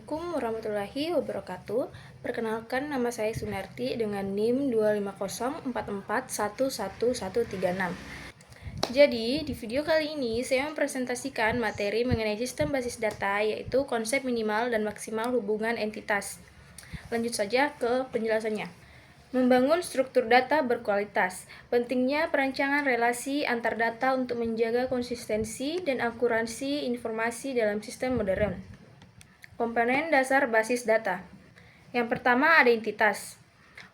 Assalamualaikum warahmatullahi wabarakatuh. Perkenalkan, nama saya Sunarti dengan NIM 25044111136. Jadi, di video kali ini saya mempresentasikan materi mengenai sistem basis data, yaitu konsep minimal dan maksimal hubungan entitas. Lanjut saja ke penjelasannya. Membangun struktur data berkualitas. Pentingnya perancangan relasi antar data untuk menjaga konsistensi dan akurasi informasi dalam sistem modern. Komponen dasar basis data. Yang pertama ada entitas,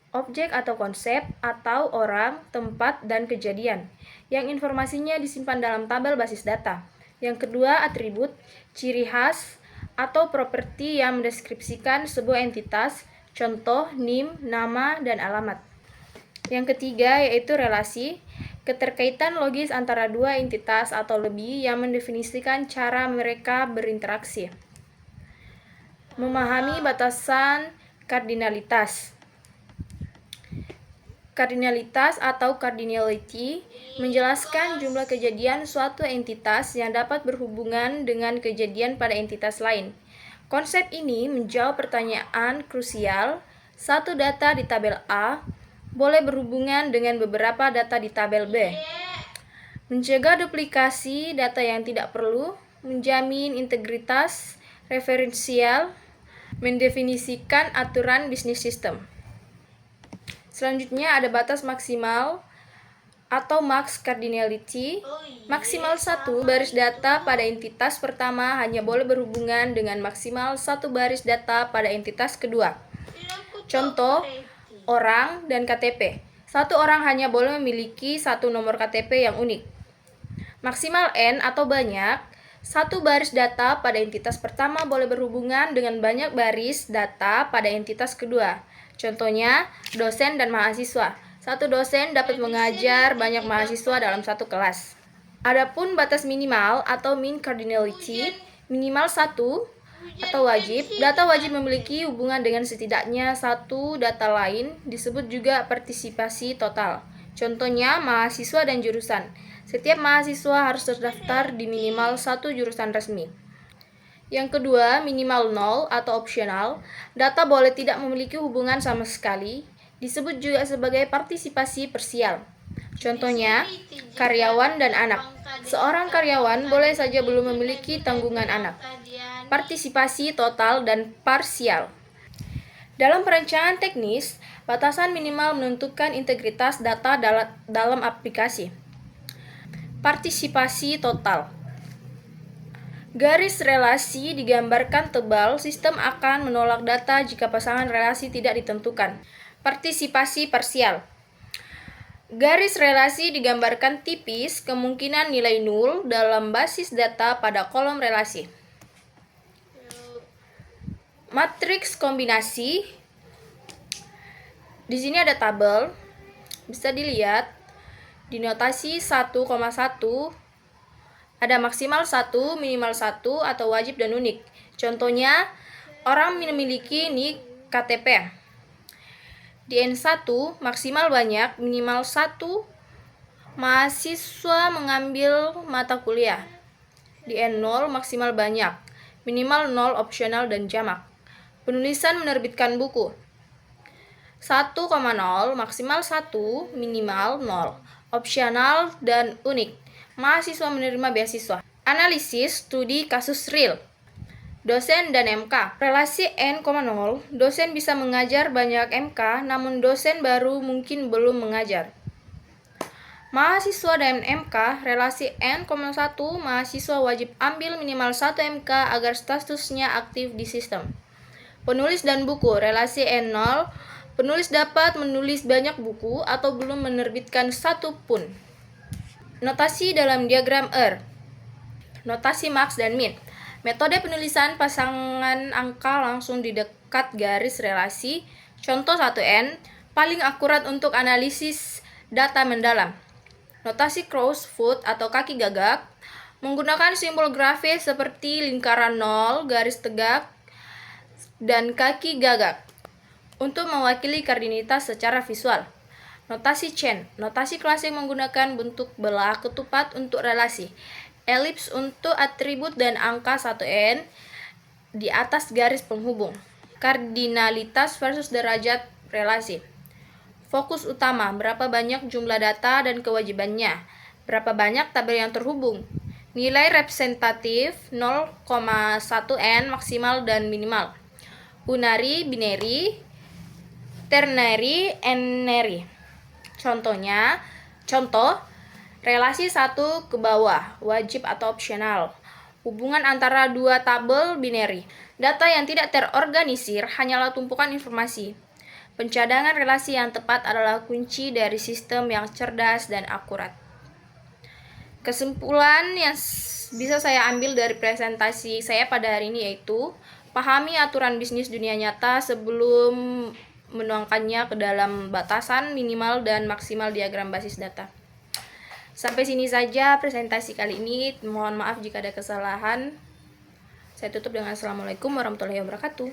objek atau konsep, atau orang, tempat, dan kejadian, yang informasinya disimpan dalam tabel basis data. Yang kedua atribut, ciri khas, atau properti yang mendeskripsikan sebuah entitas, contoh, NIM, nama, dan alamat. Yang ketiga yaitu relasi, keterkaitan logis antara dua entitas atau lebih yang mendefinisikan cara mereka berinteraksi. Memahami batasan kardinalitas. Kardinalitas atau cardinality menjelaskan jumlah kejadian suatu entitas yang dapat berhubungan dengan kejadian pada entitas lain. Konsep ini menjawab pertanyaan krusial, satu data di tabel A boleh berhubungan dengan beberapa data di tabel B. Mencegah duplikasi data yang tidak perlu, menjamin integritas referensial, mendefinisikan aturan bisnis sistem. Selanjutnya ada batas maksimal atau max cardinality. Maksimal 1 baris data pada entitas pertama hanya boleh berhubungan dengan maksimal 1 baris data pada entitas kedua. Contoh, orang dan KTP. Satu orang hanya boleh memiliki satu nomor KTP yang unik. Maksimal N atau banyak. Satu baris data pada entitas pertama boleh berhubungan dengan banyak baris data pada entitas kedua. Contohnya, dosen dan mahasiswa. Satu dosen dapat mengajar banyak mahasiswa dalam satu kelas. Adapun batas minimal atau min cardinality, minimal 1 atau wajib. Data wajib memiliki hubungan dengan setidaknya satu data lain, disebut juga partisipasi total. Contohnya, mahasiswa dan jurusan. Setiap mahasiswa harus terdaftar di minimal satu jurusan resmi. Yang kedua, minimal 0 atau opsional. Data boleh tidak memiliki hubungan sama sekali, disebut juga sebagai partisipasi parsial. Contohnya, karyawan dan anak. Seorang karyawan boleh saja belum memiliki tanggungan anak. Partisipasi total dan parsial. Dalam perancangan teknis, batasan minimal menentukan integritas data dalam aplikasi. Partisipasi total. Garis relasi digambarkan tebal, sistem akan menolak data jika pasangan relasi tidak ditentukan. Partisipasi parsial. Garis relasi digambarkan tipis, kemungkinan nilai nol dalam basis data pada kolom relasi. Matriks kombinasi. Di sini ada tabel, bisa dilihat. Di notasi 1,1 ada maksimal 1, minimal 1, atau wajib dan unik. Contohnya, orang memiliki nik KTP. Di N1, maksimal banyak, minimal 1, mahasiswa mengambil mata kuliah. Di N0, maksimal banyak, minimal 0, opsional dan jamak. Penulisan menerbitkan buku. 1,0, maksimal 1, minimal 0. Opsional dan unik. Mahasiswa menerima beasiswa. Analisis studi kasus real. Dosen dan MK. Relasi N,0, dosen bisa mengajar banyak MK, namun dosen baru mungkin belum mengajar. Mahasiswa dan MK, relasi N,1, mahasiswa wajib ambil minimal 1 MK agar statusnya aktif di sistem. Penulis dan buku, relasi N0, penulis dapat menulis banyak buku atau belum menerbitkan satu pun. Notasi dalam diagram ER. Notasi max dan min. Metode penulisan pasangan angka langsung di dekat garis relasi. Contoh 1N, paling akurat untuk analisis data mendalam. Notasi cross foot atau kaki gagak, menggunakan simbol grafis seperti lingkaran 0, garis tegak, dan kaki gagak untuk mewakili kardinalitas secara visual. Notasi chain. Notasi klasik menggunakan bentuk belah ketupat untuk relasi. Elips untuk atribut dan angka 1N. di atas garis penghubung. Kardinalitas versus derajat relasi. Fokus utama, berapa banyak jumlah data dan kewajibannya, berapa banyak tabel yang terhubung. Nilai representatif 0,1 n maksimal dan minimal. Unary, binary, ternary, n-ary. Contoh, relasi 1 ke bawah, wajib atau opsional. Hubungan antara dua tabel binary. Data yang tidak terorganisir hanyalah tumpukan informasi. Pencadangan relasi yang tepat adalah kunci dari sistem yang cerdas dan akurat. Kesimpulan yang bisa saya ambil dari presentasi saya pada hari ini yaitu pahami aturan bisnis dunia nyata sebelum menuangkannya ke dalam batasan minimal dan maksimal diagram basis data. Sampai sini saja presentasi kali ini. Mohon maaf jika ada kesalahan. Saya tutup dengan Assalamualaikum warahmatullahi wabarakatuh.